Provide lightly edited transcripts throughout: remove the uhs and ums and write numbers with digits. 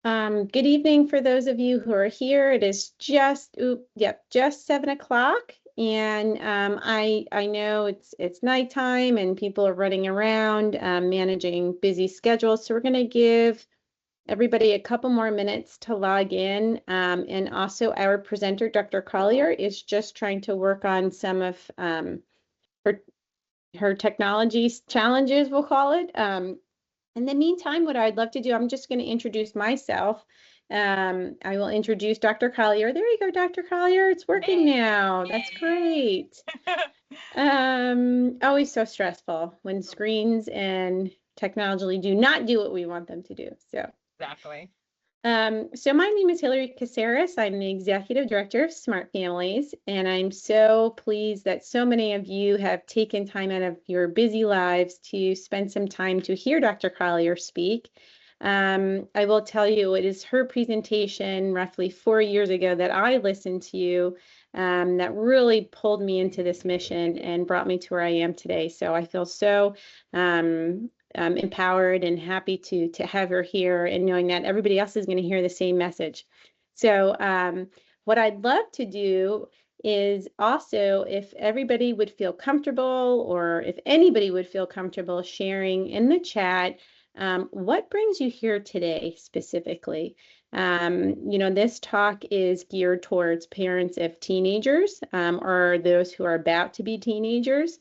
Good evening for those of you who are here. It is just 7 o'clock, and I know it's nighttime and people are running around managing busy schedules. So we're going to give everybody a couple more minutes to log in. And also our presenter, Dr. Collier, is just trying to work on some of her her technology challenges, we'll call it. In the meantime, what I'd love to do, I'm just going to introduce myself. I will introduce Dr. Collier. There you go, Dr. Collier. It's working Hey. now. That's great. Always so stressful when screens and technology do not do what we want them to do. Exactly. So my name is Hillary Caceres. I'm the Executive Director of Smart Families, and I'm so pleased that so many of you have taken time out of your busy lives to spend some time to hear Dr. Collier speak. I will tell you, it is her presentation roughly 4 years ago that I listened to that really pulled me into this mission and brought me to where I am today. So I feel so empowered and happy to have her here, and knowing that everybody else is going to hear the same message. So what I'd love to do is also, if everybody would feel comfortable, or if anybody would feel comfortable sharing in the chat, what brings you here today specifically? This talk is geared towards parents of teenagers or those who are about to be teenagers.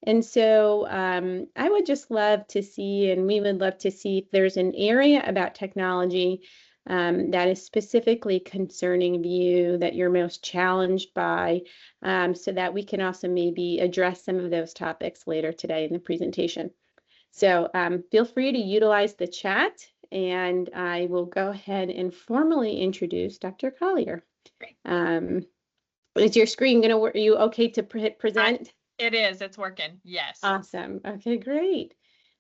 And so I would just love to see, and we would love to see, if there's an area about technology that is specifically concerning you, that you're most challenged by, so that we can also maybe address some of those topics later today in the presentation. So feel free to utilize the chat, and I will go ahead and formally introduce Dr. Collier. Great. Is your screen going to work? Are you okay to present? It is. It's working. Yes. Awesome. Okay, great.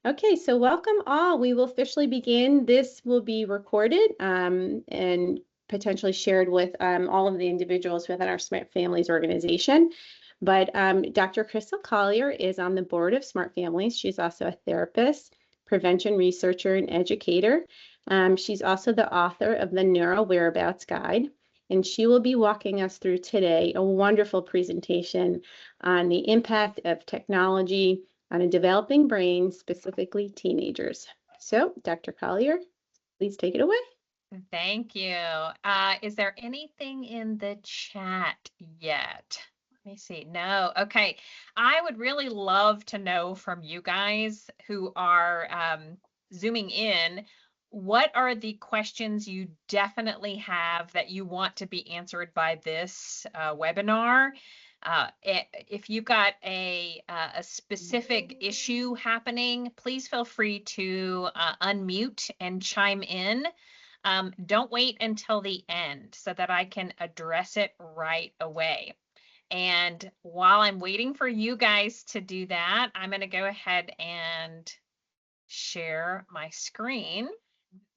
Okay, so welcome all. We will officially begin. This will be recorded and potentially shared with all of the individuals within our Smart Families organization. But Dr. Crystal Collier is on the board of Smart Families. She's also a therapist, prevention researcher, and educator. She's also the author of the Neuro Whereabouts Guide, and she will be walking us through today a wonderful presentation on the impact of technology on a developing brain, specifically teenagers. So, Dr. Collier, please take it away. Thank you. Is there anything in the chat yet? Let me see. No. Okay. I would really love to know from you guys who are zooming in, what are the questions you definitely have that you want to be answered by this webinar? If you've got a specific issue happening, please feel free to unmute and chime in. Don't wait until the end so that I can address it right away. And while I'm waiting for you guys to do that, I'm going to go ahead and share my screen.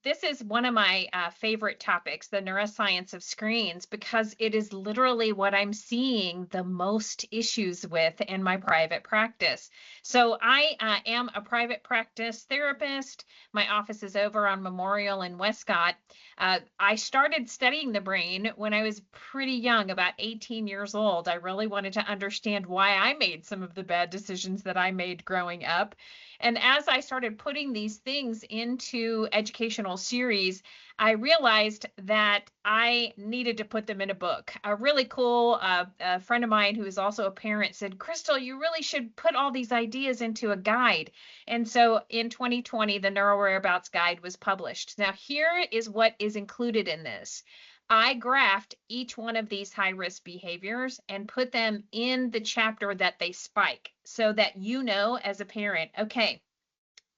This is one of my favorite topics, the neuroscience of screens, because it is literally what I'm seeing the most issues with in my private practice. So I am a private practice therapist. My office is over on Memorial in Westcott. I started studying the brain when I was pretty young, about 18 years old. I really wanted to understand why I made some of the bad decisions that I made growing up. And as I started putting these things into educational series, I realized that I needed to put them in a book. A really cool a friend of mine who is also a parent said, Crystal, you really should put all these ideas into a guide. And so in 2020, the Neuro Whereabouts Guide was published. Now, here is what is included in this. I graphed each one of these high-risk behaviors and put them in the chapter that they spike, so that you know as a parent, okay,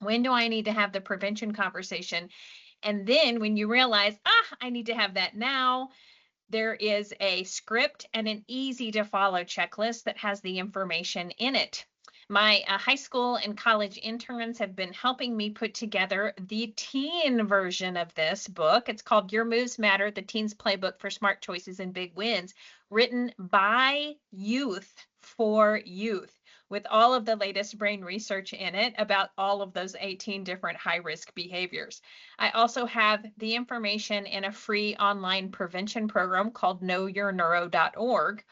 when do I need to have the prevention conversation? And then when you realize, I need to have that now, there is a script and an easy to follow checklist that has the information in it. My high school and college interns have been helping me put together the teen version of this book. It's called Your Moves Matter, the Teen's Playbook for Smart Choices and Big Wins, written by youth for youth. with all of the latest brain research in it about all of those 18 different high-risk behaviors. I also have the information in a free online prevention program called knowyourneuro.org.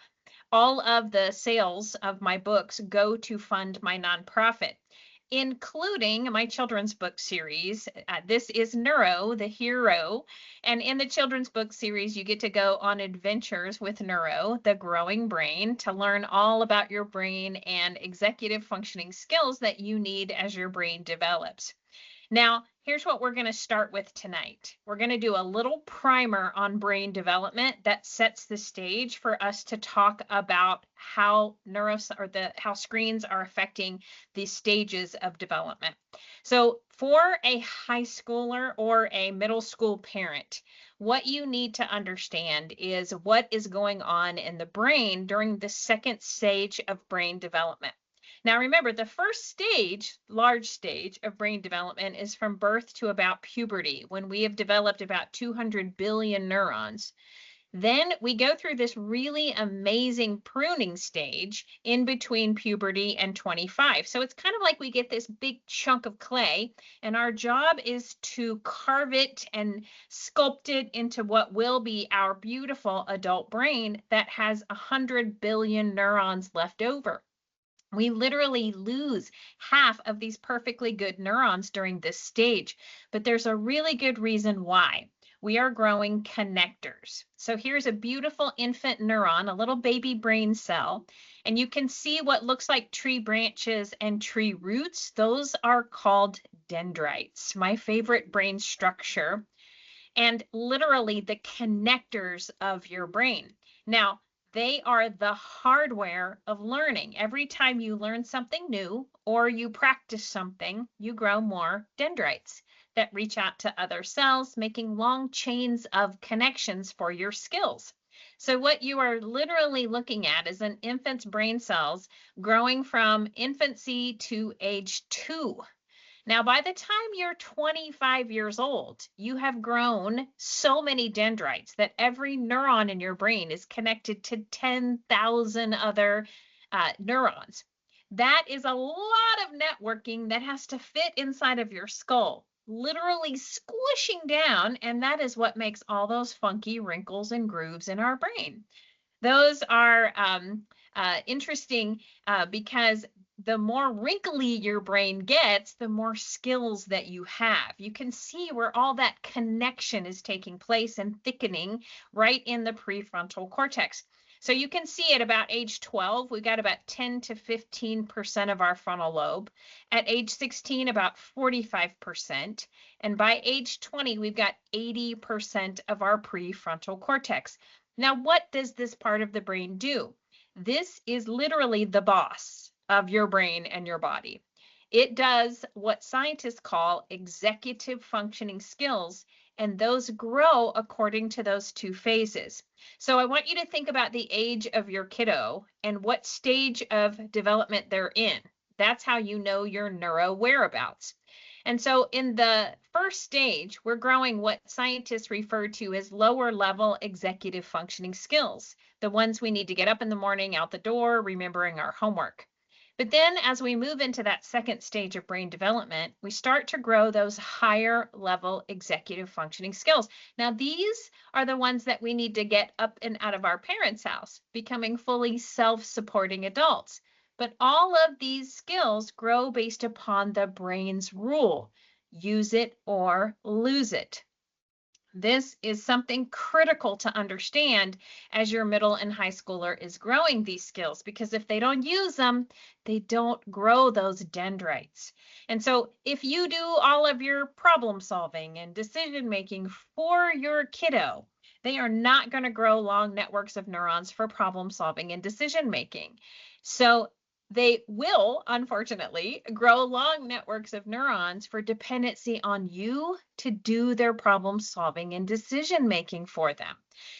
All of the sales of my books go to fund my nonprofit, including my children's book series. This is Neuro, the hero. And in the children's book series, you get to go on adventures with Neuro, the growing brain, to learn all about your brain and executive functioning skills that you need as your brain develops. Now, here's what we're going to start with tonight. We're going to do a little primer on brain development that sets the stage for us to talk about how how screens are affecting the stages of development. So, for a high schooler or a middle school parent, what you need to understand is what is going on in the brain during the second stage of brain development. Now, remember, the first stage, large stage of brain development is from birth to about puberty, when we have developed about 200 billion neurons. Then we go through this really amazing pruning stage in between puberty and 25. So it's kind of like we get this big chunk of clay, and our job is to carve it and sculpt it into what will be our beautiful adult brain that has 100 billion neurons left over. We literally lose half of these perfectly good neurons during this stage, but there's a really good reason why. We are growing connectors. So here's a beautiful infant neuron, a little baby brain cell, and you can see what looks like tree branches and tree roots. Those are called dendrites, my favorite brain structure, and literally the connectors of your brain. Now, they are the hardware of learning. Every time you learn something new or you practice something, you grow more dendrites that reach out to other cells, making long chains of connections for your skills. So what you are literally looking at is an infant's brain cells growing from infancy to age 2. Now, by the time you're 25 years old, you have grown so many dendrites that every neuron in your brain is connected to 10,000 other neurons. That is a lot of networking that has to fit inside of your skull, literally squishing down, and that is what makes all those funky wrinkles and grooves in our brain. Those are interesting because the more wrinkly your brain gets, the more skills that you have. You can see where all that connection is taking place and thickening right in the prefrontal cortex. So you can see at about age 12, we've got about 10 to 15% of our frontal lobe. At age 16, about 45%. And by age 20, we've got 80% of our prefrontal cortex. Now, what does this part of the brain do? This is literally the boss of your brain and your body. It does what scientists call executive functioning skills, and those grow according to those two phases. So I want you to think about the age of your kiddo and what stage of development they're in. That's how you know your neuro whereabouts. And so in the first stage, we're growing what scientists refer to as lower level executive functioning skills, the ones we need to get up in the morning, out the door, remembering our homework. But then as we move into that second stage of brain development, we start to grow those higher level executive functioning skills. Now, these are the ones that we need to get up and out of our parents' house, becoming fully self-supporting adults. But all of these skills grow based upon the brain's rule: use it or lose it. This is something critical to understand as your middle and high schooler is growing these skills, because if they don't use them, they don't grow those dendrites. And so if you do all of your problem solving and decision making for your kiddo, they are not going to grow long networks of neurons for problem solving and decision making. So they will, unfortunately, grow long networks of neurons for dependency on you to do their problem solving and decision making for them.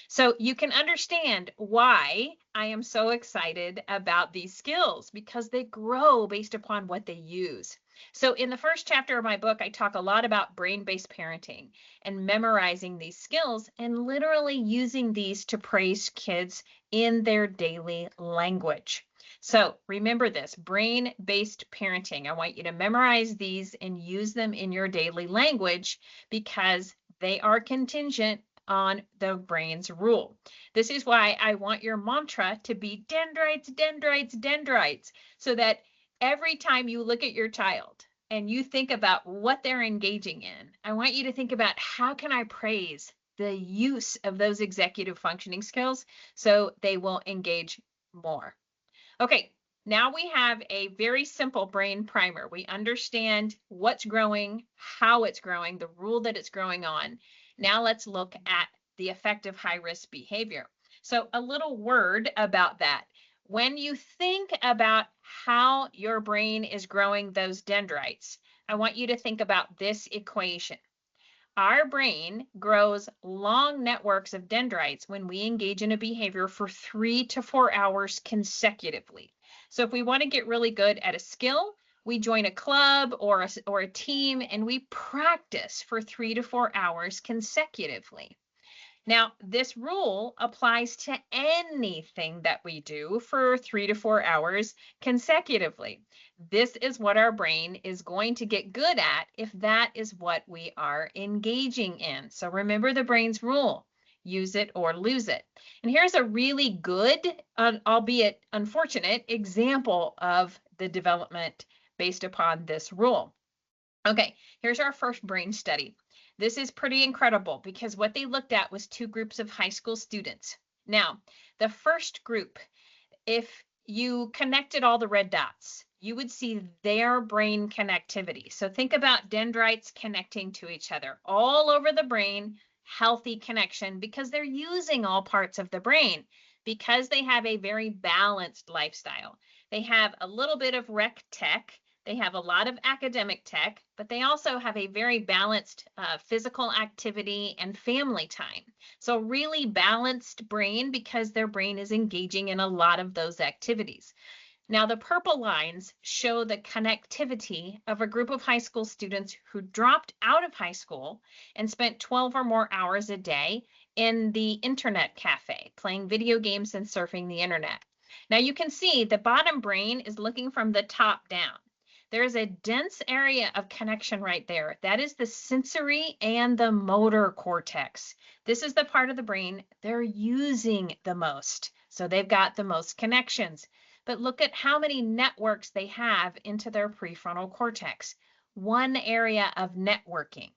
So you can understand why I am so excited about these skills, because they grow based upon what they use. So in the first chapter of my book, I talk a lot about brain-based parenting and memorizing these skills and literally using these to praise kids in their daily language. So remember this, brain-based parenting. I want you to memorize these and use them in your daily language because they are contingent on the brain's rule. This is why I want your mantra to be dendrites, dendrites, dendrites, so that every time you look at your child and you think about what they're engaging in, I want you to think about how can I praise the use of those executive functioning skills so they will engage more. Okay, now we have a very simple brain primer. We understand what's growing, how it's growing, the rule that it's growing on. Now let's look at the effect of high-risk behavior. So a little word about that. When you think about how your brain is growing those dendrites, I want you to think about this equation. Our brain grows long networks of dendrites when we engage in a behavior for 3 to 4 hours consecutively. So if we want to get really good at a skill, we join a club or a team and we practice for 3 to 4 hours consecutively. Now, this rule applies to anything that we do for 3 to 4 hours consecutively. This is what our brain is going to get good at if that is what we are engaging in. So remember the brain's rule, use it or lose it. And here's a really good, albeit unfortunate, example of the development based upon this rule. Okay, here's our first brain study. This is pretty incredible because what they looked at was 2 groups of high school students. Now, the first group, if you connected all the red dots, you would see their brain connectivity. So think about dendrites connecting to each other all over the brain, healthy connection because they're using all parts of the brain because they have a very balanced lifestyle. They have a little bit of rec tech. They have a lot of academic tech, but they also have a very balanced physical activity and family time. So really balanced brain because their brain is engaging in a lot of those activities. Now the purple lines show the connectivity of a group of high school students who dropped out of high school and spent 12 or more hours a day in the internet cafe, playing video games and surfing the internet. Now you can see the bottom brain is looking from the top down. There's a dense area of connection right there. That is the sensory and the motor cortex. This is the part of the brain they're using the most. So they've got the most connections. But look at how many networks they have into their prefrontal cortex. One area of networking.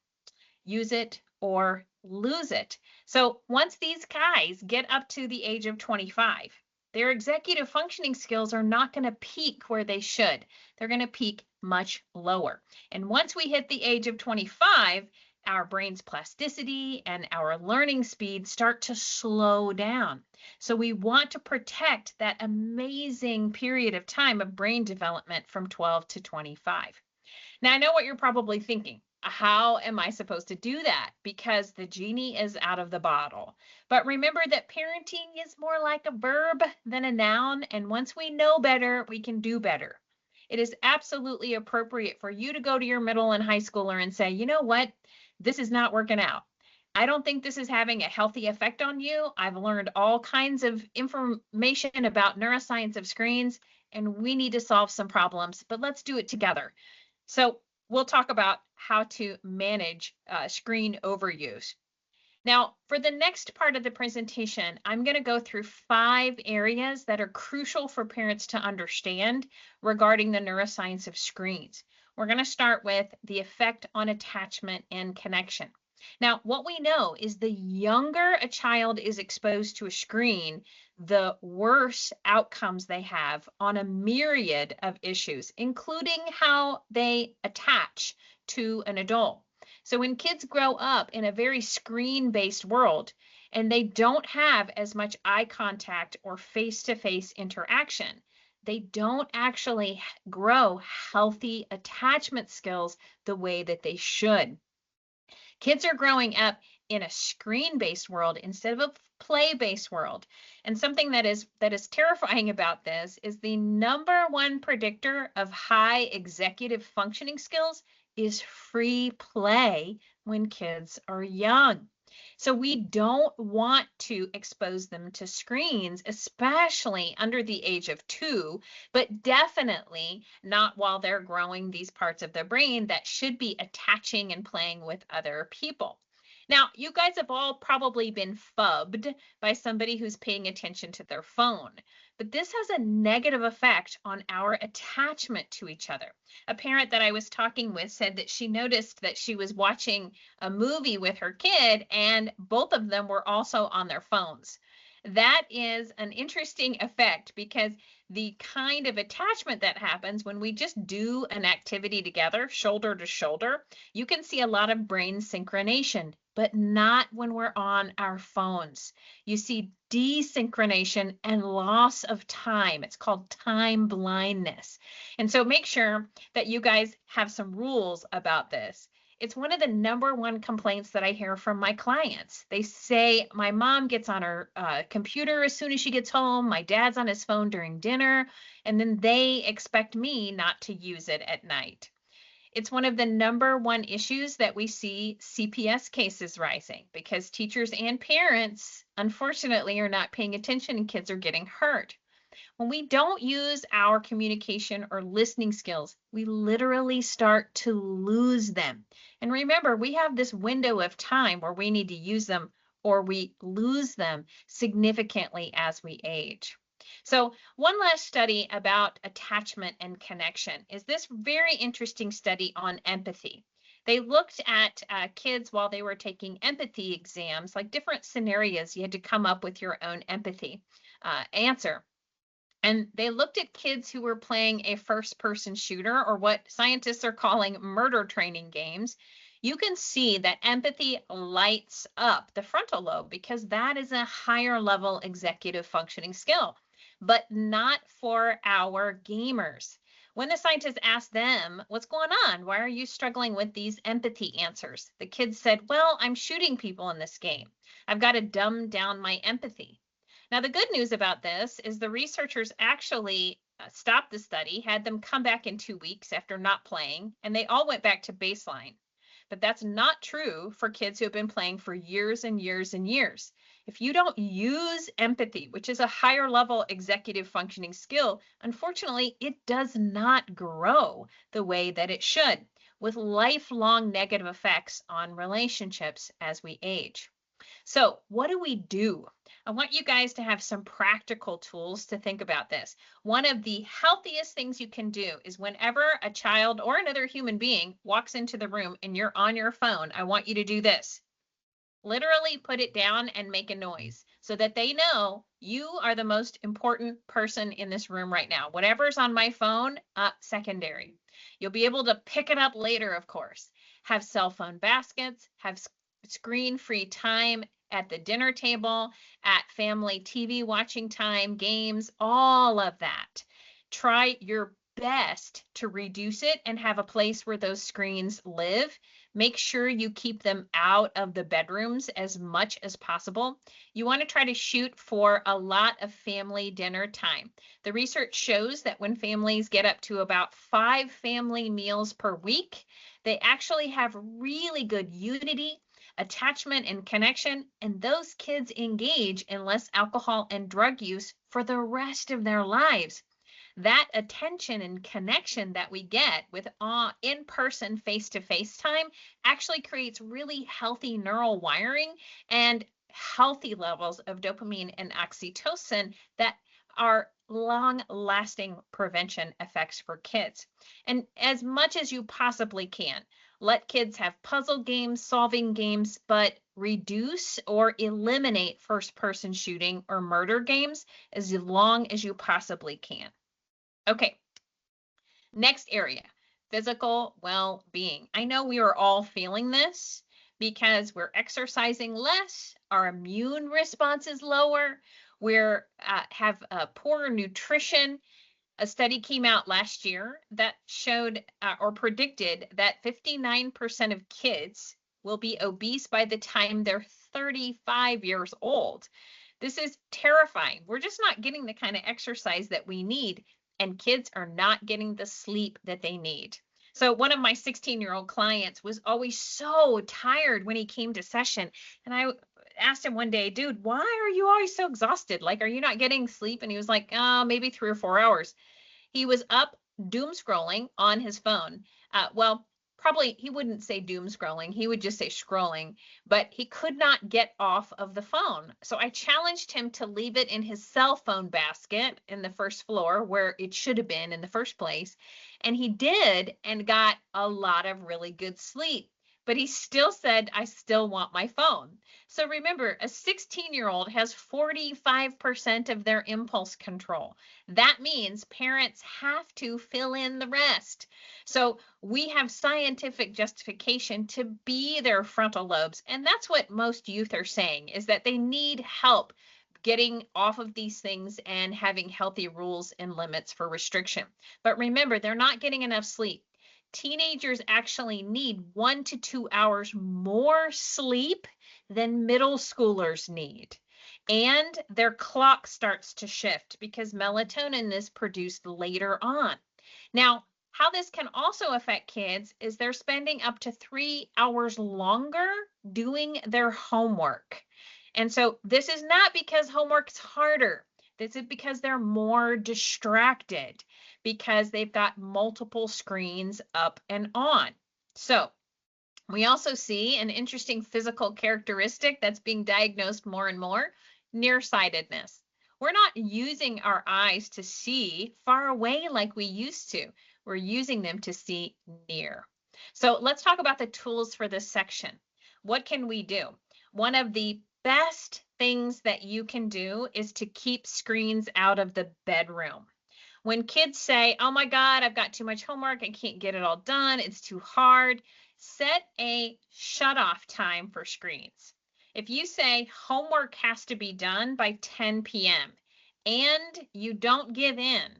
Use it or lose it. So once these guys get up to the age of 25, their executive functioning skills are not going to peak where they should. They're going to peak much lower. And once we hit the age of 25, our brain's plasticity and our learning speed start to slow down. So we want to protect that amazing period of time of brain development from 12 to 25. Now, I know what you're probably thinking. How am I supposed to do that? Because the genie is out of the bottle. But remember that parenting is more like a verb than a noun. And once we know better, we can do better. It is absolutely appropriate for you to go to your middle and high schooler and say, you know what? This is not working out. I don't think this is having a healthy effect on you. I've learned all kinds of information about neuroscience of screens, and we need to solve some problems, but let's do it together. So we'll talk about how to manage screen overuse. Now, for the next part of the presentation, I'm going to go through 5 areas that are crucial for parents to understand regarding the neuroscience of screens. We're going to start with the effect on attachment and connection. Now, what we know is the younger a child is exposed to a screen, the worse outcomes they have on a myriad of issues, including how they attach to an adult. So when kids grow up in a very screen-based world and they don't have as much eye contact or face-to-face interaction, they don't actually grow healthy attachment skills the way that they should. Kids are growing up in a screen-based world instead of a play-based world. And something that is terrifying about this is the #1 predictor of high executive functioning skills is free play when kids are young. So we don't want to expose them to screens, especially under the age of 2, but definitely not while they're growing these parts of their brain that should be attaching and playing with other people. Now, you guys have all probably been phubbed by somebody who's paying attention to their phone, but this has a negative effect on our attachment to each other. A parent that I was talking with said that she noticed that she was watching a movie with her kid and both of them were also on their phones. That is an interesting effect because the kind of attachment that happens when we just do an activity together, shoulder to shoulder, you can see a lot of brain synchronization, but not when we're on our phones. You see desynchronization and loss of time. It's called time blindness. And so make sure that you guys have some rules about this. It's one of the number one complaints that I hear from my clients. They say, my mom gets on her computer as soon as she gets home, my dad's on his phone during dinner, and then they expect me not to use it at night. It's one of the number one issues that we see CPS cases rising because teachers and parents, unfortunately, are not paying attention and kids are getting hurt. When we don't use our communication or listening skills, we literally start to lose them. And remember, we have this window of time where we need to use them or we lose them significantly as we age. So one last study about attachment and connection is this very interesting study on empathy. They looked at kids while they were taking empathy exams, like different scenarios. You had to come up with your own empathy answer. And they looked at kids who were playing a first person shooter or what scientists are calling murder training games. You can see that empathy lights up the frontal lobe because that is a higher level executive functioning skill, but not for our gamers. When the scientists asked them, what's going on? Why are you struggling with these empathy answers? The kids said, well, I'm shooting people in this game. I've got to dumb down my empathy. Now, the good news about this is the researchers actually stopped the study, had them come back in 2 weeks after not playing, and they all went back to baseline. But that's not true for kids who have been playing for years and years and years. If you don't use empathy, which is a higher level executive functioning skill, unfortunately, it does not grow the way that it should, with lifelong negative effects on relationships as we age. So what do we do? I want you guys to have some practical tools to think about this. One of the healthiest things you can do is whenever a child or another human being walks into the room and you're on your phone, I want you to do this. Literally put it down and make a noise so that they know you are the most important person in this room right now. Whatever's on my phone, secondary. You'll be able to pick it up later, of course. Have cell phone baskets, have screen-free time at the dinner table, at family TV watching time, games, all of that. Try your best to reduce it and have a place where those screens live. Make sure you keep them out of the bedrooms as much as possible. You want to try to shoot for a lot of family dinner time. The research shows that when families get up to about 5 family meals per week, they actually have really good unity, attachment, and connection, and those kids engage in less alcohol and drug use for the rest of their lives. That attention and connection that we get with in-person face-to-face time actually creates really healthy neural wiring and healthy levels of dopamine and oxytocin that are long-lasting prevention effects for kids. And as much as you possibly can, let kids have puzzle games, solving games, but reduce or eliminate first-person shooting or murder games as long as you possibly can. Okay, next area, physical well-being. I know we are all feeling this because we're exercising less, our immune response is lower, we're have poorer nutrition. A study came out last year that showed or predicted that 59% of kids will be obese by the time they're 35 years old. This is terrifying. We're just not getting the kind of exercise that we need, and kids are not getting the sleep that they need. So one of my 16-year-old clients was always so tired when he came to session. And I asked him one day, dude, why are you always so exhausted? Like, are you not getting sleep? And he was like, maybe 3 or 4 hours. He was up doom scrolling on his phone. Well, probably he wouldn't say doom scrolling, he would just say scrolling, but he could not get off of the phone. So I challenged him to leave it in his cell phone basket in the first floor where it should have been in the first place. And he did and got a lot of really good sleep. But he still said, I still want my phone. So remember, a 16-year-old has 45% of their impulse control. That means parents have to fill in the rest. So we have scientific justification to be their frontal lobes. And that's what most youth are saying, is that they need help getting off of these things and having healthy rules and limits for restriction. But remember, they're not getting enough sleep. Teenagers actually need 1 to 2 hours more sleep than middle schoolers need. And their clock starts to shift because melatonin is produced later on. Now, how this can also affect kids is they're spending up to 3 hours longer doing their homework. And so this is not because homework's harder. This is because they're more distracted because they've got multiple screens up and on. So we also see an interesting physical characteristic that's being diagnosed more and more, nearsightedness. We're not using our eyes to see far away like we used to. We're using them to see near. So let's talk about the tools for this section. What can we do? One of the best things that you can do is to keep screens out of the bedroom. When kids say, oh my God, I've got too much homework, I can't get it all done, it's too hard, set a shut off time for screens. If you say homework has to be done by 10 p.m. and you don't give in,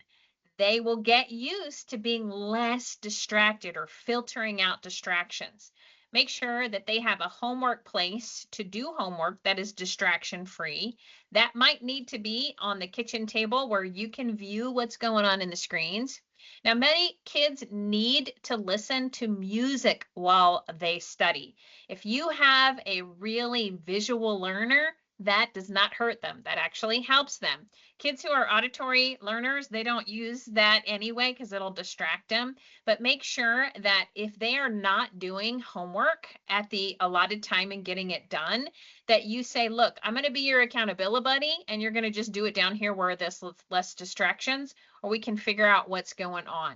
they will get used to being less distracted or filtering out distractions. Make sure that they have a homework place to do homework that is distraction free. That might need to be on the kitchen table where you can view what's going on in the screens. Now, many kids need to listen to music while they study. If you have a really visual learner, that does not hurt them. That actually helps them. Kids who are auditory learners, they don't use that anyway because it'll distract them. But make sure that if they are not doing homework at the allotted time and getting it done, that you say, look, I'm going to be your accountability buddy, and you're going to just do it down here where there's less distractions, or we can figure out what's going on.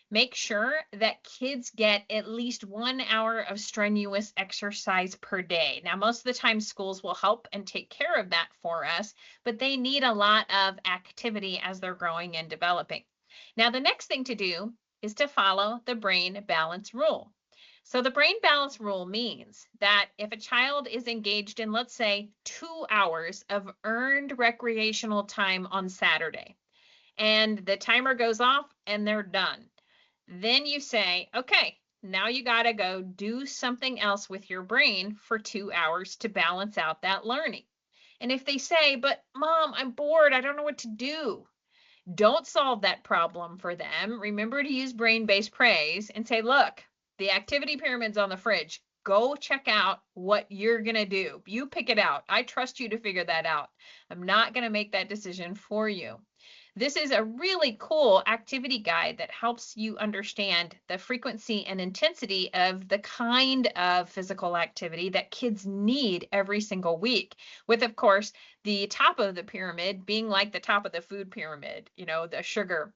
Make sure that kids get at least 1 hour of strenuous exercise per day. Now, most of the time schools will help and take care of that for us, but they need a lot of activity as they're growing and developing. Now, the next thing to do is to follow the brain balance rule. So the brain balance rule means that if a child is engaged in, let's say, 2 hours of earned recreational time on Saturday, and the timer goes off and they're done, then you say, okay, now you got to go do something else with your brain for 2 hours to balance out that learning. And if they say, but mom, I'm bored, I don't know what to do, don't solve that problem for them. Remember to use brain-based praise and say, look, the activity pyramid's on the fridge. Go check out what you're going to do. You pick it out. I trust you to figure that out. I'm not going to make that decision for you. This is a really cool activity guide that helps you understand the frequency and intensity of the kind of physical activity that kids need every single week, with, of course, the top of the pyramid being like the top of the food pyramid, you know, the sugar.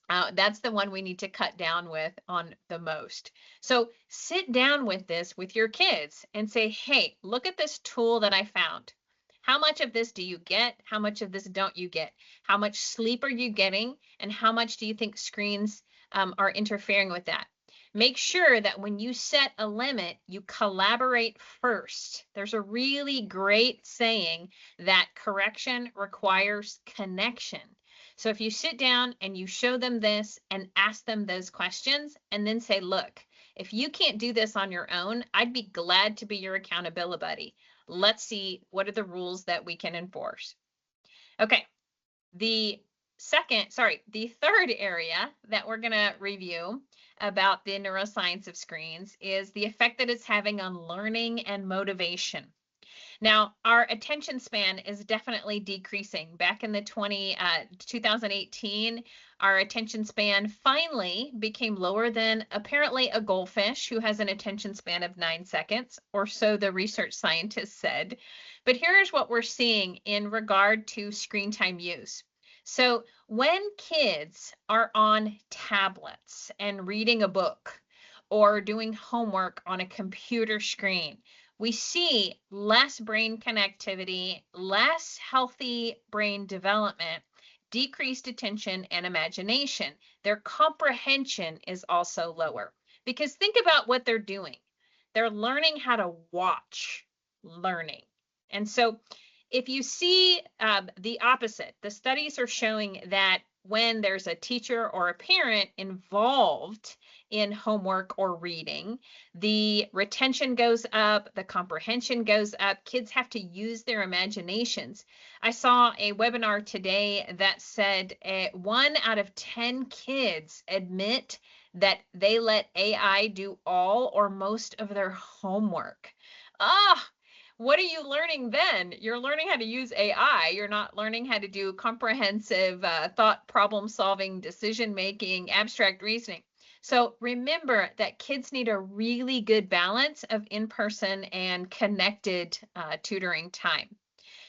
That's the one we need to cut down with on the most. So sit down with this with your kids and say, hey, look at this tool that I found. How much of this do you get? How much of this don't you get? How much sleep are you getting? And how much do you think screens are interfering with that? Make sure that when you set a limit, you collaborate first. There's a really great saying that correction requires connection. So if you sit down and you show them this and ask them those questions and then say, look, if you can't do this on your own, I'd be glad to be your accountability buddy. Let's see what are the rules that we can enforce. Okay, the the third area that we're going to review about the neuroscience of screens is the effect that it's having on learning and motivation. Now, our attention span is definitely decreasing. Back in the 2018, our attention span finally became lower than apparently a goldfish who has an attention span of 9 seconds, or so the research scientists said. But here's what we're seeing in regard to screen time use. So when kids are on tablets and reading a book or doing homework on a computer screen, we see less brain connectivity, less healthy brain development, decreased attention and imagination. Their comprehension is also lower because think about what they're doing. They're learning how to watch learning. And so if you see the opposite, the studies are showing that when there's a teacher or a parent involved in homework or reading, the retention goes up, the comprehension goes up, kids have to use their imaginations. I saw a webinar today that said 1 out of 10 kids admit that they let AI do all or most of their homework. What are you learning then? You're learning how to use AI. You're not learning how to do comprehensive thought, problem solving, decision making, abstract reasoning. So remember that kids need a really good balance of in-person and connected tutoring time.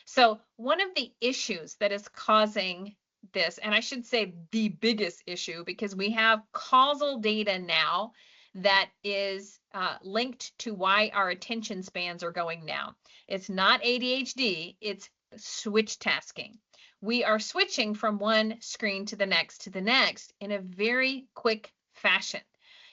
So one of the issues that is causing this, and I should say the biggest issue, because we have causal data now that is linked to why our attention spans are going down. It's not ADHD, it's switch tasking. We are switching from one screen to the next in a very quick fashion.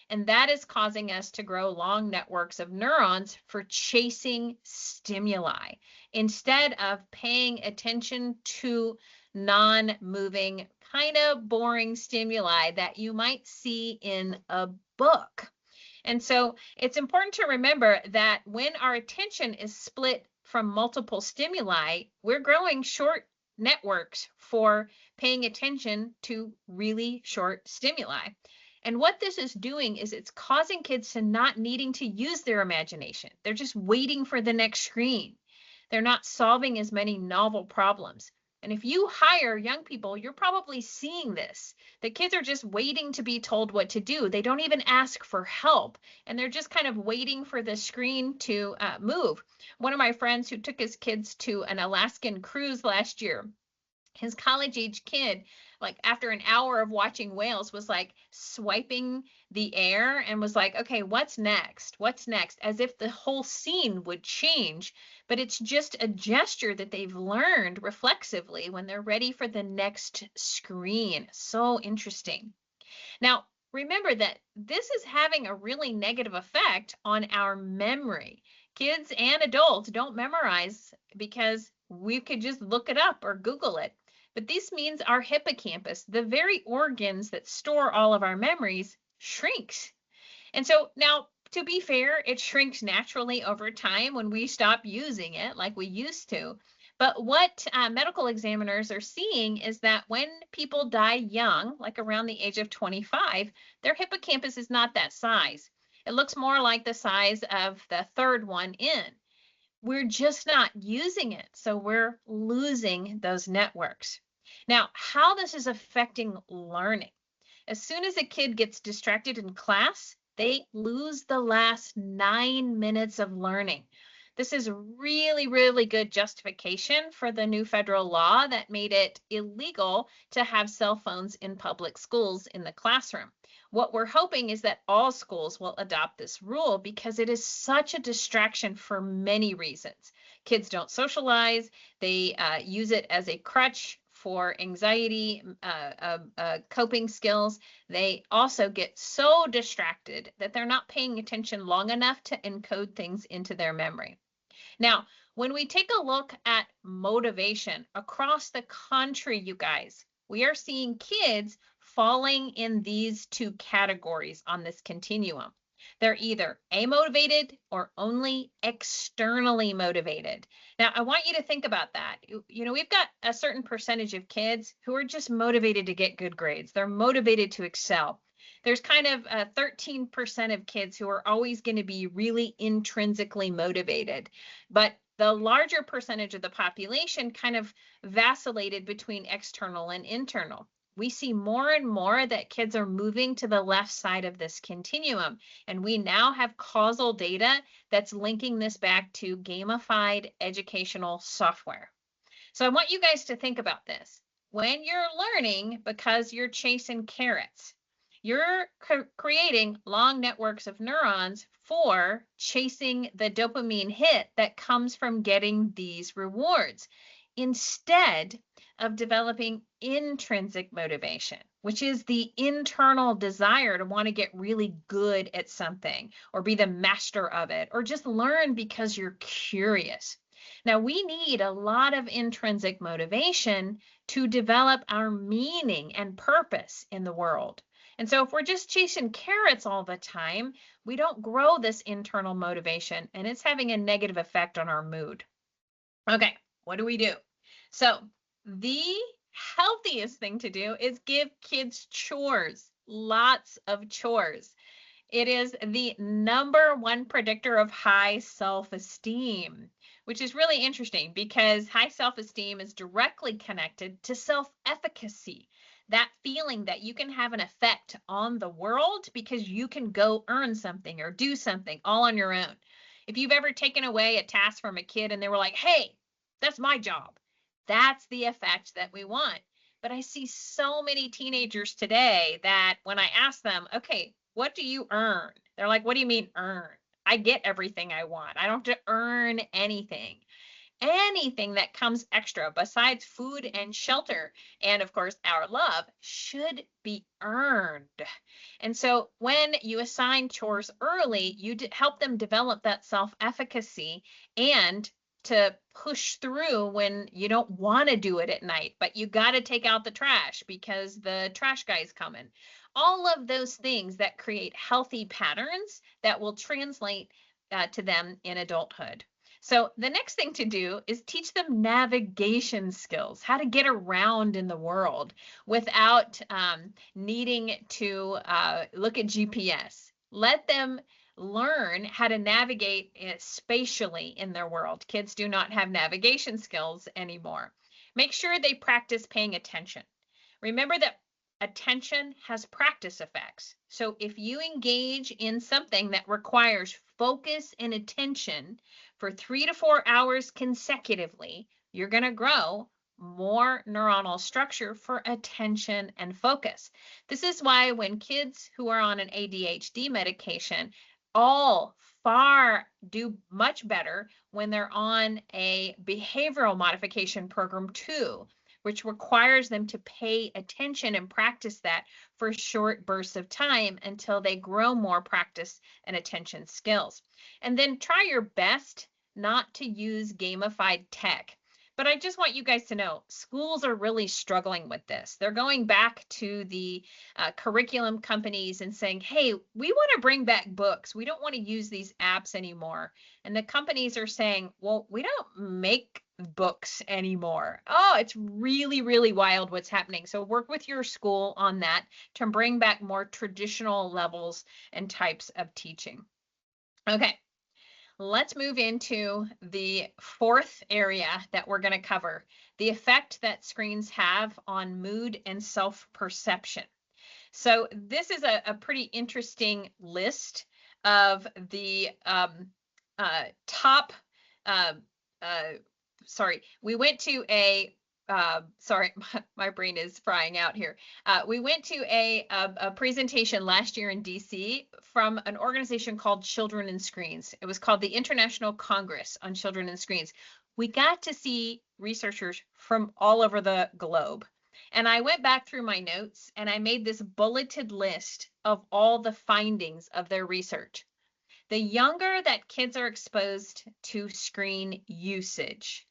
And that is causing us to grow long networks of neurons for chasing stimuli instead of paying attention to non-moving, kind of boring stimuli that you might see in a book. And so it's important to remember that when our attention is split from multiple stimuli, we're growing short networks for paying attention to really short stimuli. And what this is doing is it's causing kids to not needing to use their imagination. They're just waiting for the next screen. They're not solving as many novel problems. And if you hire young people, you're probably seeing this. The kids are just waiting to be told what to do. They don't even ask for help. And they're just kind of waiting for the screen to move. One of my friends who took his kids to an Alaskan cruise last year, his college-age kid, like after an hour of watching whales, was like swiping the air and was like, okay, what's next? What's next? As if the whole scene would change, but it's just a gesture that they've learned reflexively when they're ready for the next screen. So interesting. Now, remember that this is having a really negative effect on our memory. Kids and adults don't memorize because we could just look it up or Google it. But this means our hippocampus, the very organs that store all of our memories, shrinks. And so now, to be fair, it shrinks naturally over time when we stop using it like we used to. But what medical examiners are seeing is that when people die young, like around the age of 25, their hippocampus is not that size. It looks more like the size of the third one in. We're just not using it, so we're losing those networks. Now, how this is affecting learning. As soon as a kid gets distracted in class, they lose the last 9 minutes of learning. This is really, really good justification for the new federal law that made it illegal to have cell phones in public schools in the classroom. What we're hoping is that all schools will adopt this rule because it is such a distraction for many reasons. Kids don't socialize, they use it as a crutch for anxiety, coping skills. They also get so distracted that they're not paying attention long enough to encode things into their memory. Now, when we take a look at motivation across the country, you guys, we are seeing kids falling in these two categories on this continuum. They're either amotivated or only externally motivated. Now, I want you to think about that. We've got a certain percentage of kids who are just motivated to get good grades. They're motivated to excel. There's kind of 13% of kids who are always going to be really intrinsically motivated. But the larger percentage of the population kind of vacillated between external and internal. We see more and more that kids are moving to the left side of this continuum. And we now have causal data that's linking this back to gamified educational software. So I want you guys to think about this. When you're learning because you're chasing carrots, you're creating long networks of neurons for chasing the dopamine hit that comes from getting these rewards, instead of developing intrinsic motivation, which is the internal desire to want to get really good at something or be the master of it or just learn because you're curious. Now, we need a lot of intrinsic motivation to develop our meaning and purpose in the world. And so if we're just chasing carrots all the time, we don't grow this internal motivation, and it's having a negative effect on our mood. Okay, what do we do? So the healthiest thing to do is give kids chores, lots of chores. It is the #1 predictor of high self-esteem, which is really interesting because high self-esteem is directly connected to self-efficacy, that feeling that you can have an effect on the world because you can go earn something or do something all on your own. If you've ever taken away a task from a kid and they were like, hey, that's my job, that's the effect that we want. But I see so many teenagers today that when I ask them, okay, what do you earn? They're like, what do you mean earn? I get everything I want. I don't have to earn anything. Anything that comes extra besides food and shelter, and of course, our love, should be earned. And so when you assign chores early, you help them develop that self-efficacy and to push through when you don't want to do it at night, but you got to take out the trash because the trash guy's coming. All of those things that create healthy patterns that will translate to them in adulthood. So the next thing to do is teach them navigation skills, how to get around in the world without needing to look at GPS. Let them learn how to navigate spatially in their world. Kids do not have navigation skills anymore. Make sure they practice paying attention. Remember that attention has practice effects. So if you engage in something that requires focus and attention for 3 to 4 hours consecutively, you're going to grow more neuronal structure for attention and focus. This is why when kids who are on an ADHD medication all do much better when they're on a behavioral modification program too, which requires them to pay attention and practice that for short bursts of time until they grow more practice and attention skills. And then try your best not to use gamified tech. But I just want you guys to know, schools are really struggling with this. They're going back to the curriculum companies and saying, hey, we want to bring back books. We don't want to use these apps anymore. And the companies are saying, well, we don't make books anymore. Oh, it's really, really wild what's happening. So work with your school on that to bring back more traditional levels and types of teaching. Okay. Let's move into the fourth area that we're going to cover, the effect that screens have on mood and self-perception. So this is a pretty interesting list of the top, sorry, we went to a sorry, my brain is frying out here. We went to a presentation last year in DC from an organization called Children and Screens. It was called the International Congress on Children and Screens. We got to see researchers from all over the globe. And I went back through my notes and I made this bulleted list of all the findings of their research. The younger that kids are exposed to screen usage,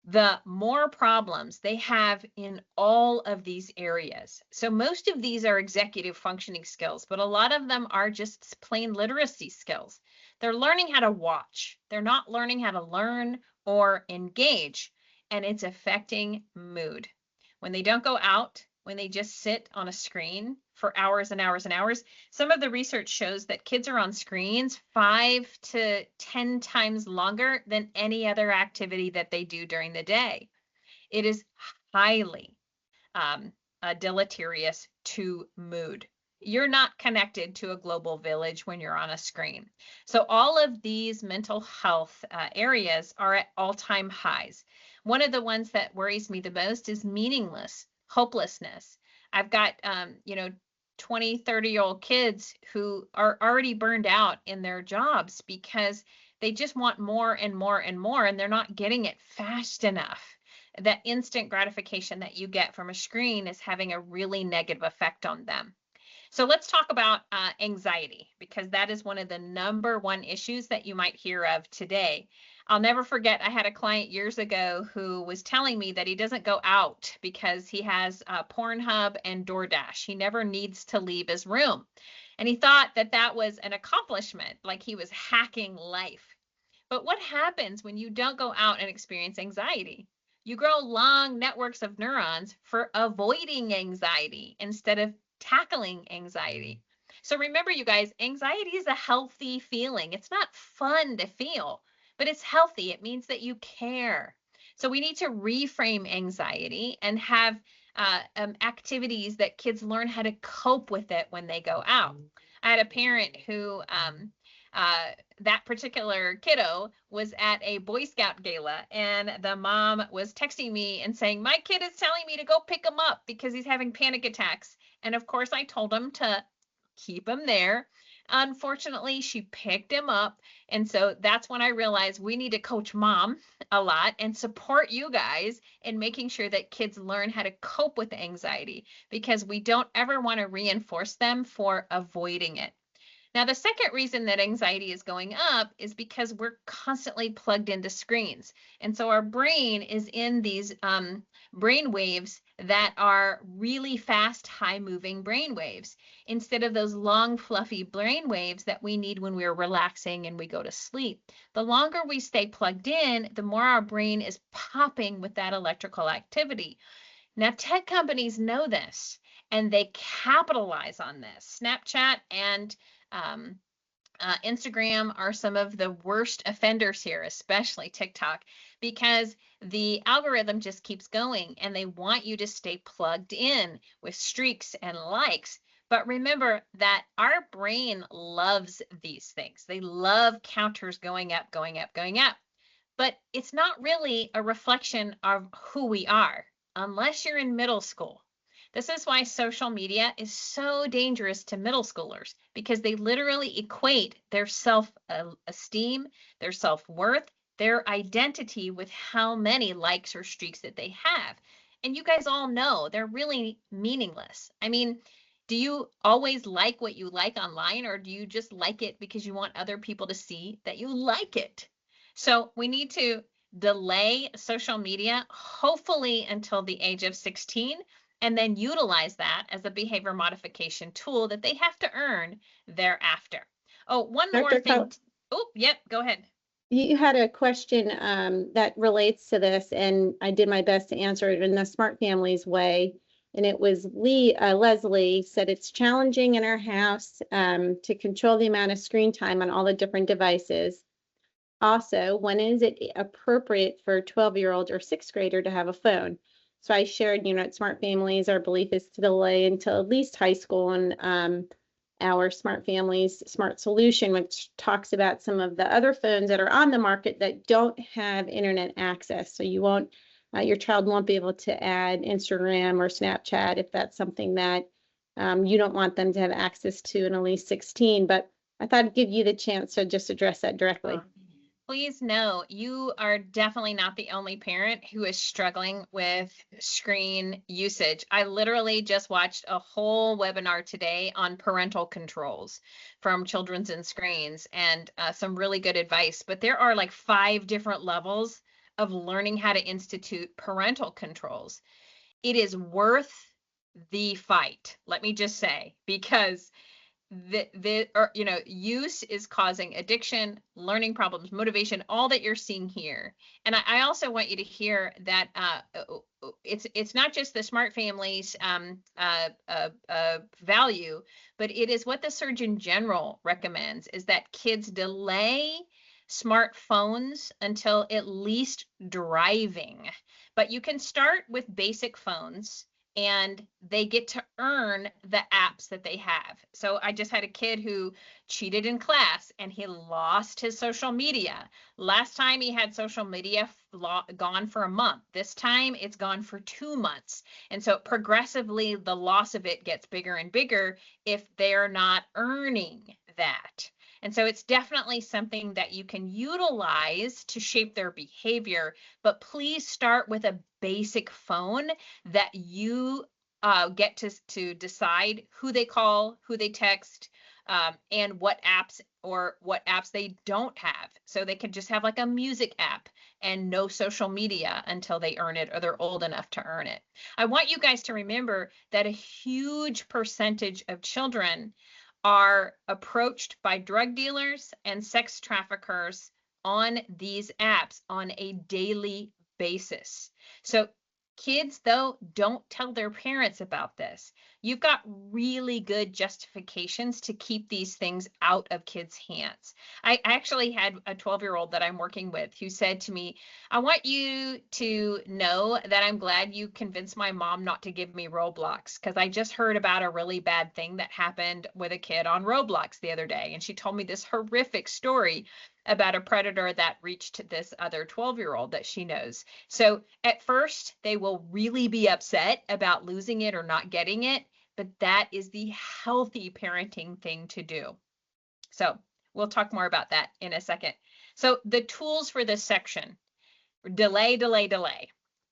the more problems they have in all of these areas. So most of these are executive functioning skills, but a lot of them are just plain literacy skills. They're learning how to watch. They're not learning how to learn or engage, and it's affecting mood. When they don't go out, when they just sit on a screen for hours and hours and hours, some of the research shows that kids are on screens 5 to 10 times longer than any other activity that they do during the day. It is highly um, deleterious to mood. You're not connected to a global village when you're on a screen. So all of these mental health areas are at all-time highs. One of the ones that worries me the most is meaningless, hopelessness. I've got, 20, 30-year-old kids who are already burned out in their jobs because they just want more and more and more, and they're not getting it fast enough. That instant gratification that you get from a screen is having a really negative effect on them. So let's talk about anxiety, because that is one of the #1 issues that you might hear of today. I'll never forget, I had a client years ago who was telling me that he doesn't go out because he has Pornhub and DoorDash. He never needs to leave his room. And he thought that that was an accomplishment, like he was hacking life. But what happens when you don't go out and experience anxiety? You grow long networks of neurons for avoiding anxiety instead of tackling anxiety. So remember, you guys, anxiety is a healthy feeling. It's not fun to feel, but it's healthy. It means that you care. So we need to reframe anxiety and have activities that kids learn how to cope with it when they go out. I had a parent who uh, that particular kiddo was at a Boy Scout gala, and the mom was texting me and saying, my kid is telling me to go pick him up because he's having panic attacks. And of course, I told him to keep him there. Unfortunately, she picked him up. And so that's when I realized we need to coach mom a lot and support you guys in making sure that kids learn how to cope with anxiety, because we don't ever want to reinforce them for avoiding it. Now, the second reason that anxiety is going up is because we're constantly plugged into screens. And so our brain is in these brain waves that are really fast, high moving brain waves, instead of those long, fluffy brain waves that we need when we're relaxing and we go to sleep. The longer we stay plugged in, the more our brain is popping with that electrical activity. Now, tech companies know this and they capitalize on this. Snapchat and um, Instagram are some of the worst offenders here, especially TikTok, because the algorithm just keeps going and they want you to stay plugged in with streaks and likes. But remember that our brain loves these things. They love counters going up, going up, going up. But it's not really a reflection of who we are, unless you're in middle school. This is why social media is so dangerous to middle schoolers, because they literally equate their self-esteem, their self-worth, their identity with how many likes or streaks that they have. And you guys all know they're really meaningless. I mean, do you always like what you like online, or do you just like it because you want other people to see that you like it? So we need to delay social media, hopefully until the age of 16, and then utilize that as a behavior modification tool that they have to earn thereafter. Oh, one more Dr. thing. Oh, yep, go ahead. You had a question that relates to this, and I did my best to answer it in the Smart Families way. And it was Leslie said it's challenging in our house to control the amount of screen time on all the different devices. Also, when is it appropriate for a 12-year-old or sixth grader to have a phone? So I shared, at Smart Families, our belief is to delay until at least high school, and our Smart Families Smart Solution, which talks about some of the other phones that are on the market that don't have internet access. So you won't, your child won't be able to add Instagram or Snapchat if that's something that you don't want them to have access to in at least 16. But I thought I'd give you the chance to just address that directly. Please know you are definitely not the only parent who is struggling with screen usage. I literally just watched a whole webinar today on parental controls from Children's and Screens, and some really good advice. But there are like 5 different levels of learning how to institute parental controls. It is worth the fight, let me just say, because use is causing addiction, learning problems, motivation, all that you're seeing here. And I also want you to hear that it's not just the smart families value, but it is what the Surgeon General recommends, is that kids delay smartphones until at least driving. But you can start with basic phones, and they get to earn the apps that they have. So I just had a kid who cheated in class and he lost his social media. Last time he had social media gone for a month. This time it's gone for 2 months. And so progressively the loss of it gets bigger and bigger if they're not earning that. And so it's definitely something that you can utilize to shape their behavior, but please start with a basic phone that you get to decide who they call, who they text, and what apps they don't have. So they could just have like a music app and no social media until they earn it or they're old enough to earn it. I want you guys to remember that a huge percentage of children are approached by drug dealers and sex traffickers on these apps on a daily basis. So kids, though, don't tell their parents about this. You've got really good justifications to keep these things out of kids' hands. I actually had a 12-year-old that I'm working with who said to me, I want you to know that I'm glad you convinced my mom not to give me Roblox, because I just heard about a really bad thing that happened with a kid on Roblox the other day. And she told me this horrific story about a predator that reached this other 12-year-old that she knows. So at first, they will really be upset about losing it or not getting it, but that is the healthy parenting thing to do. So we'll talk more about that in a second. So the tools for this section: delay, delay, delay.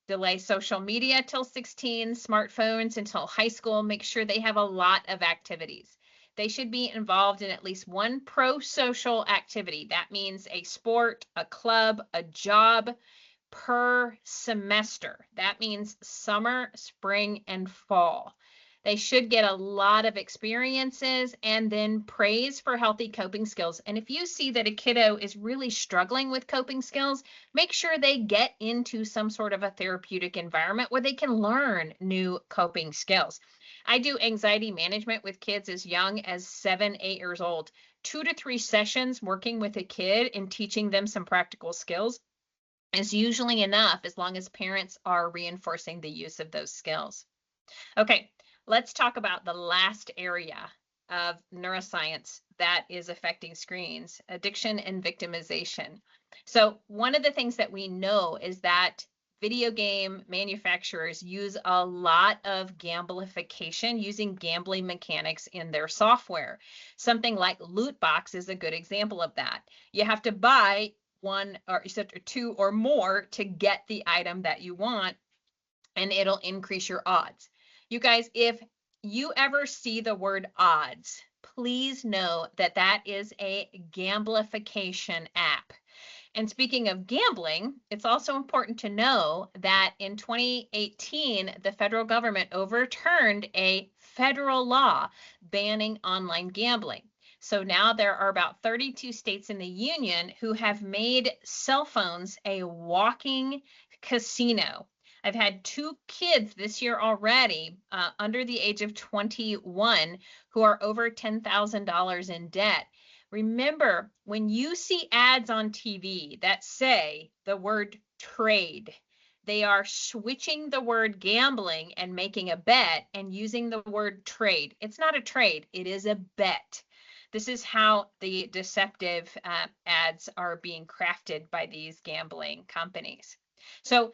Delay social media till 16, smartphones until high school. Make sure they have a lot of activities. They should be involved in at least one pro-social activity. That means a sport, a club, a job per semester. That means summer, spring, and fall. They should get a lot of experiences and then praise for healthy coping skills. And if you see that a kiddo is really struggling with coping skills, make sure they get into some sort of a therapeutic environment where they can learn new coping skills. I do anxiety management with kids as young as 7, 8 years old. 2 to 3 sessions working with a kid and teaching them some practical skills is usually enough, as long as parents are reinforcing the use of those skills. Okay, let's talk about the last area of neuroscience that is affecting screens: addiction and victimization. So one of the things that we know is that video game manufacturers use a lot of gamification, using gambling mechanics in their software. Something like loot box is a good example of that. You have to buy one or two or more to get the item that you want, and it'll increase your odds. You guys, if you ever see the word odds, please know that that is a gamification app. And speaking of gambling, it's also important to know that in 2018, the federal government overturned a federal law banning online gambling. So now there are about 32 states in the union who have made cell phones a walking casino. I've had 2 kids this year already under the age of 21 who are over $10,000 in debt. Remember, when you see ads on TV that say the word trade, they are switching the word gambling and making a bet and using the word trade. It's not a trade, it is a bet. This is how the deceptive ads are being crafted by these gambling companies. So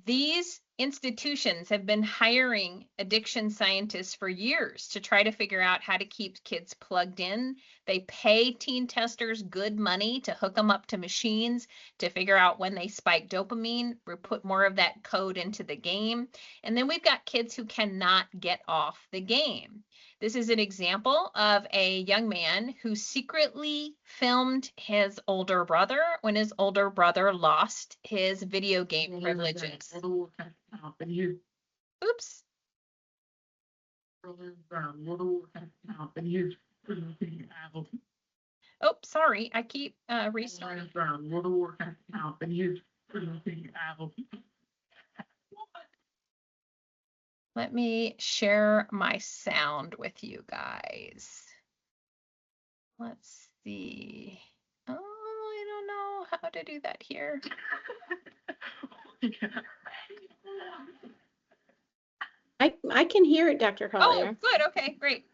these institutions have been hiring addiction scientists for years to try to figure out how to keep kids plugged in. They pay teen testers good money to hook them up to machines to figure out when they spike dopamine, or put more of that code into the game. And then we've got kids who cannot get off the game. This is an example of a young man who secretly filmed his older brother when his older brother lost his video game privileges. Oops. Oh, sorry, I keep restarting. Let me share my sound with you guys. Let's see. Oh, I don't know how to do that here. I can hear it, Dr. Collier. Oh, good. Okay, great.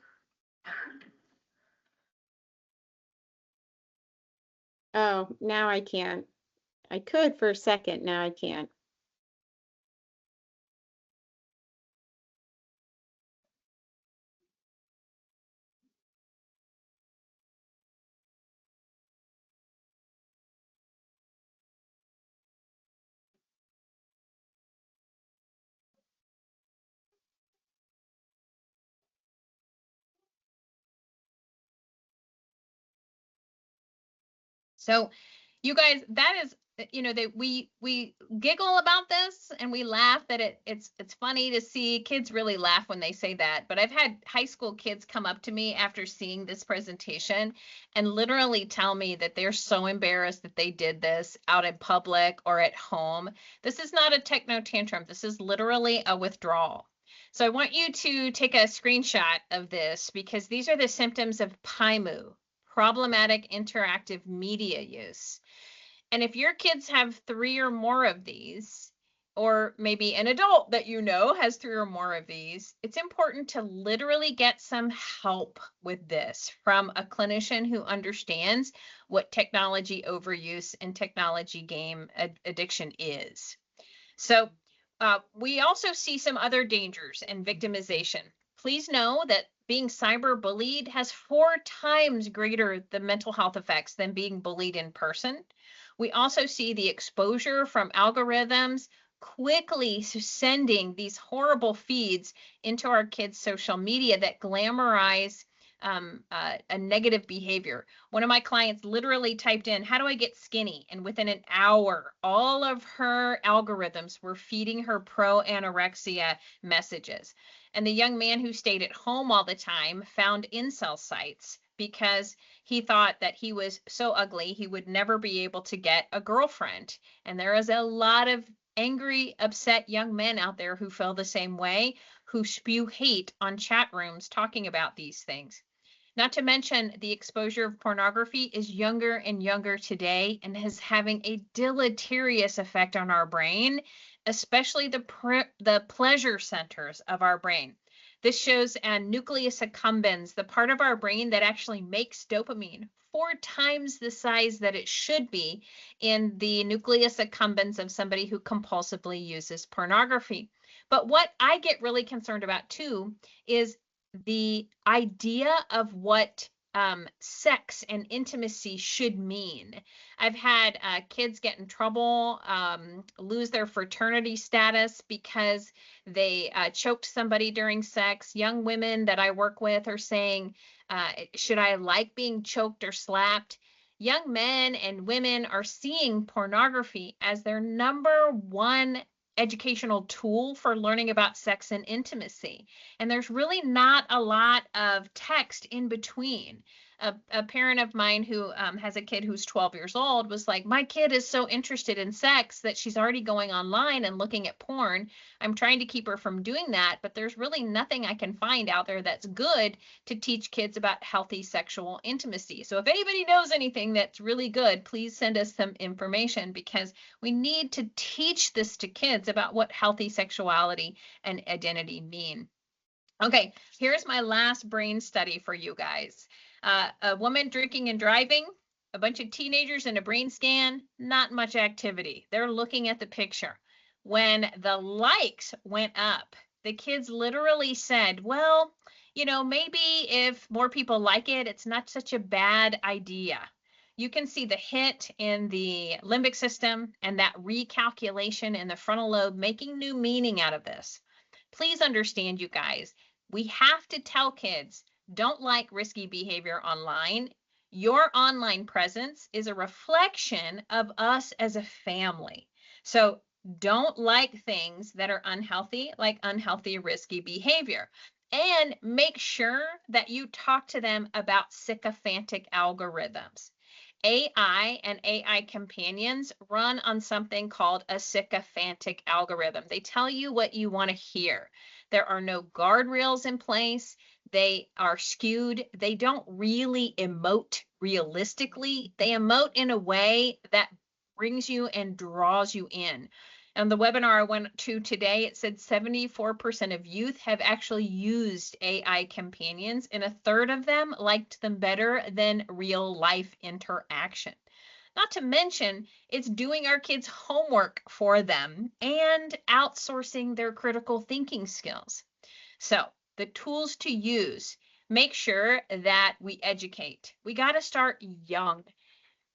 Oh, now I can't. I could for a second, now I can't. So you guys, that is, that we giggle about this and we laugh that it's funny to see kids really laugh when they say that. But I've had high school kids come up to me after seeing this presentation and literally tell me that they're so embarrassed that they did this out in public or at home. This is not a techno tantrum. This is literally a withdrawal. So I want you to take a screenshot of this because these are the symptoms of PIMU, problematic interactive media use. And if your kids have 3 or more of these, or maybe an adult that you know has 3 or more of these, it's important to literally get some help with this from a clinician who understands what technology overuse and technology game addiction is. So we also see some other dangers and victimization. Please know that being cyber bullied has 4 times greater the mental health effects than being bullied in person. We also see the exposure from algorithms quickly sending these horrible feeds into our kids' social media that glamorize a negative behavior. One of my clients literally typed in, how do I get skinny? And within an hour, all of her algorithms were feeding her pro anorexia messages. And the young man who stayed at home all the time found incel sites because he thought that he was so ugly, he would never be able to get a girlfriend. And there is a lot of angry, upset young men out there who feel the same way, who spew hate on chat rooms talking about these things. Not to mention the exposure of pornography is younger and younger today and is having a deleterious effect on our brain, especially the pleasure centers of our brain. This shows nucleus accumbens, the part of our brain that actually makes dopamine, 4 times the size that it should be in the nucleus accumbens of somebody who compulsively uses pornography. But what I get really concerned about too is the idea of what sex and intimacy should mean. I've had kids get in trouble, lose their fraternity status because they choked somebody during sex. Young women that I work with are saying, should I like being choked or slapped? Young men and women are seeing pornography as their number one educational tool for learning about sex and intimacy. And there's really not a lot of text in between. A parent of mine who has a kid who's 12 years old was like, my kid is so interested in sex that she's already going online and looking at porn. I'm trying to keep her from doing that, but there's really nothing I can find out there that's good to teach kids about healthy sexual intimacy. So if anybody knows anything that's really good, please send us some information because we need to teach this to kids about what healthy sexuality and identity mean. Okay, here's my last brain study for you guys. A woman drinking and driving, a bunch of teenagers in a brain scan, not much activity. They're looking at the picture. When the likes went up, the kids literally said, well, maybe if more people like it, it's not such a bad idea. You can see the hit in the limbic system and that recalculation in the frontal lobe making new meaning out of this. Please understand, you guys, We have to tell kids, don't like risky behavior online. Your online presence is a reflection of us as a family. So don't like things that are unhealthy, like unhealthy, risky behavior. And make sure that you talk to them about sycophantic algorithms. AI and AI companions run on something called a sycophantic algorithm. They tell you what you want to hear. There are no guardrails in place. They are skewed. They don't really emote realistically. They emote in a way that brings you and draws you in. And the webinar I went to today, it said 74% of youth have actually used AI companions, and a third of them liked them better than real life interaction. Not to mention, it's doing our kids' homework for them and outsourcing their critical thinking skills. So, the tools to use, make sure that we educate. We got to start young.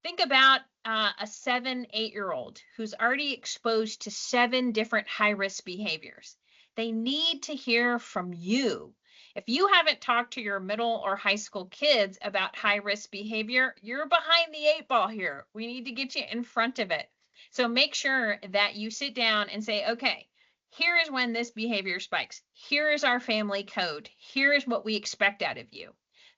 Think about a 7, 8-year-old who's already exposed to 7 different high risk behaviors. They need to hear from you. If you haven't talked to your middle or high school kids about high risk behavior, you're behind the 8 ball here. We need to get you in front of it. So make sure that you sit down and say, okay, here is when this behavior spikes. Here is our family code. Here is what we expect out of you.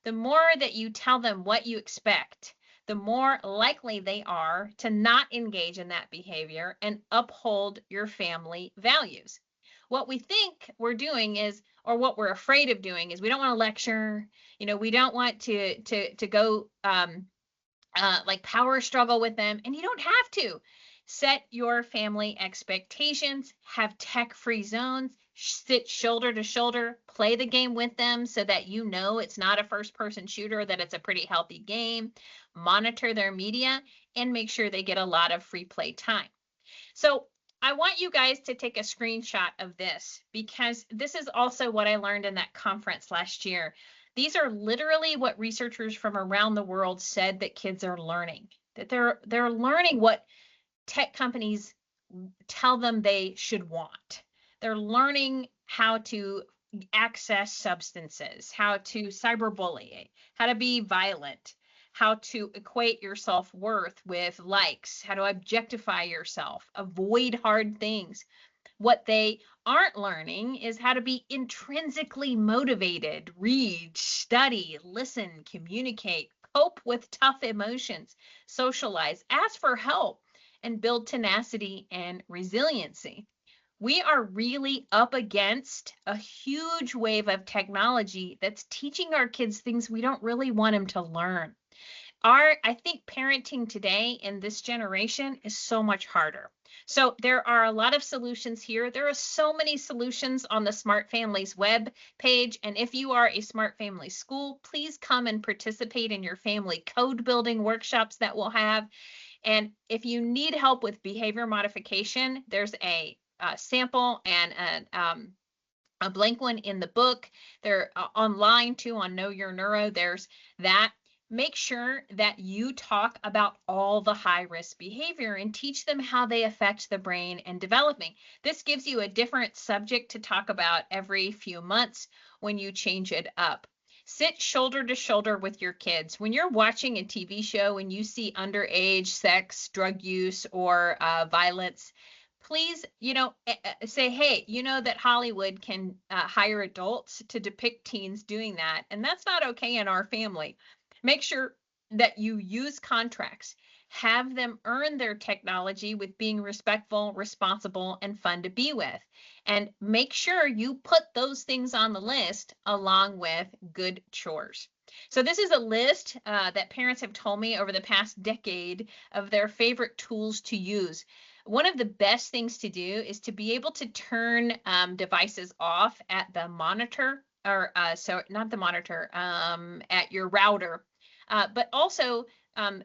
The more that you tell them what you expect, the more likely they are to not engage in that behavior and uphold your family values. What we think we're doing is, or what we're afraid of doing is, we don't want to lecture. We don't want to go like power struggle with them, and you don't have to. Set your family expectations, have tech-free zones, sit shoulder to shoulder, play the game with them so that you know it's not a first-person shooter, that it's a pretty healthy game. Monitor their media and make sure they get a lot of free play time. So I want you guys to take a screenshot of this, because this is also what I learned in that conference last year. These are literally what researchers from around the world said that kids are learning, that they're learning what tech companies tell them they should want. They're learning how to access substances, how to cyberbully, how to be violent, how to equate your self-worth with likes, how to objectify yourself, avoid hard things. What they aren't learning is how to be intrinsically motivated, read, study, listen, communicate, cope with tough emotions, socialize, ask for help, and build tenacity and resiliency. We are really up against a huge wave of technology that's teaching our kids things we don't really want them to learn. I think parenting today in this generation is so much harder. So there are a lot of solutions here. There are so many solutions on the Smart Families web page. And if you are a Smart Family school, please come and participate in your family code building workshops that we'll have. And if you need help with behavior modification, there's a sample and a blank one in the book. They're online too on Know Your Neuro. There's that. Make sure that you talk about all the high risk behavior and teach them how they affect the brain and developing. This gives you a different subject to talk about every few months when you change it up. Sit shoulder to shoulder with your kids. When you're watching a TV show and you see underage sex, drug use, or violence, please, say, hey, you know that Hollywood can hire adults to depict teens doing that, and that's not okay in our family. Make sure that you use contracts. Have them earn their technology with being respectful, responsible, and fun to be with. And make sure you put those things on the list along with good chores. So this is a list that parents have told me over the past decade of their favorite tools to use. One of the best things to do is to be able to turn devices off at the monitor, or so not the monitor, at your router. But also,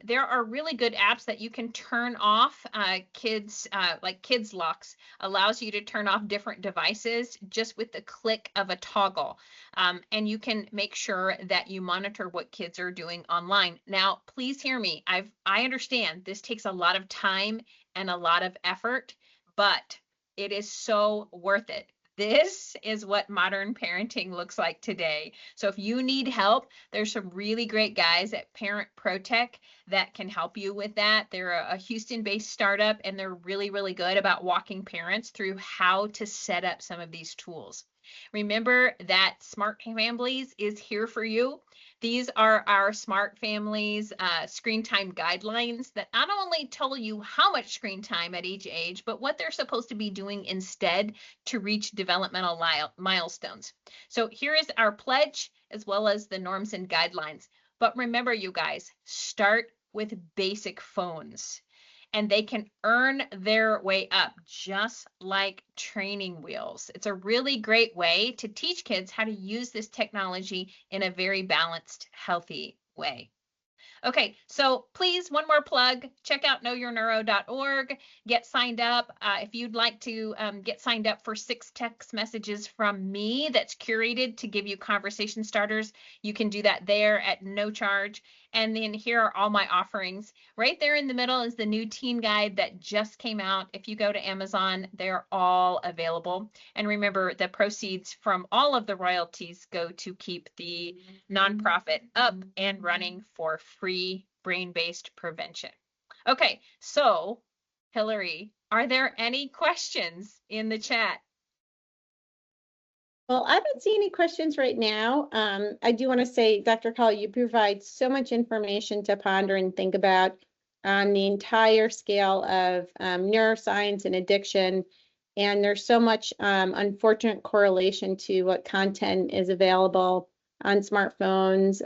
there are really good apps that you can turn off. Like Kids Locks allows you to turn off different devices just with the click of a toggle. And you can make sure that you monitor what kids are doing online. Now, please hear me. I understand this takes a lot of time and a lot of effort, but it is so worth it. This is what modern parenting looks like today. So if you need help, there's some really great guys at Parent Protech that can help you with that. They're a Houston-based startup, and they're really, really good about walking parents through how to set up some of these tools. Remember that Smart Families is here for you. These are our Smart Families screen time guidelines that not only tell you how much screen time at each age, but what they're supposed to be doing instead to reach developmental milestones. So here is our pledge as well as the norms and guidelines. But remember, you guys, start with basic phones and they can earn their way up just like training wheels. It's a really great way to teach kids how to use this technology in a very balanced, healthy way. Okay, so please, one more plug, check out knowyourneuro.org, get signed up. If you'd like to get signed up for 6 text messages from me that's curated to give you conversation starters, you can do that there at no charge. And then here are all my offerings. Right there in the middle is the new teen guide that just came out. If you go to Amazon, they're all available. And remember, the proceeds from all of the royalties go to keep the nonprofit up and running for free brain-based prevention. Okay, so Hillary, are there any questions in the chat? Well, I don't see any questions right now. I do want to say, Dr. Collier, you provide so much information to ponder and think about on the entire scale of neuroscience and addiction. And there's so much unfortunate correlation to what content is available on smartphones.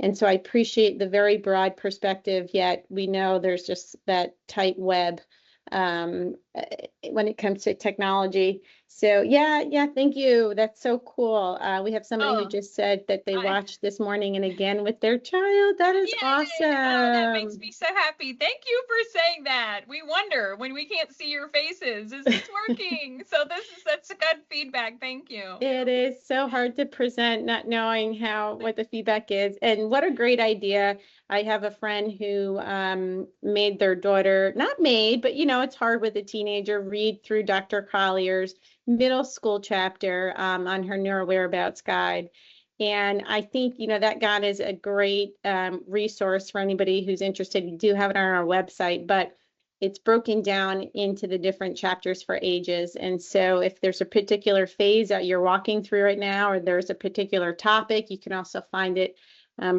And so I appreciate the very broad perspective, yet we know there's just that tight web when it comes to technology. So yeah, thank you. That's so cool. We have somebody who Oh, just said that they I, watched this morning and again with their child. That is yay! Oh, that makes awesome. me so happy. Thank you for saying that. We wonder when we can't see your faces, is this working? So that's a good feedback. Thank you. It is so hard to present not knowing what the feedback is. And what a great idea. I have a friend who made their daughter, not made, but it's hard with a teenager, read through Dr. Collier's middle school chapter on her neuro whereabouts guide. And I think, that guide is a great resource for anybody who's interested. We do have it on our website, but it's broken down into the different chapters for ages. And so if there's a particular phase that you're walking through right now, or there's a particular topic, you can also find it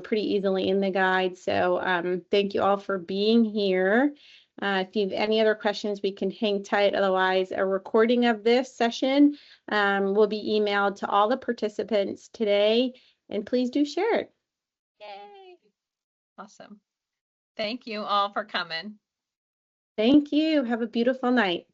pretty easily in the guide. So thank you all for being here. If you have any other questions, we can hang tight. Otherwise, a recording of this session will be emailed to all the participants today. And please do share it. Yay! Awesome. Thank you all for coming. Thank you. Have a beautiful night.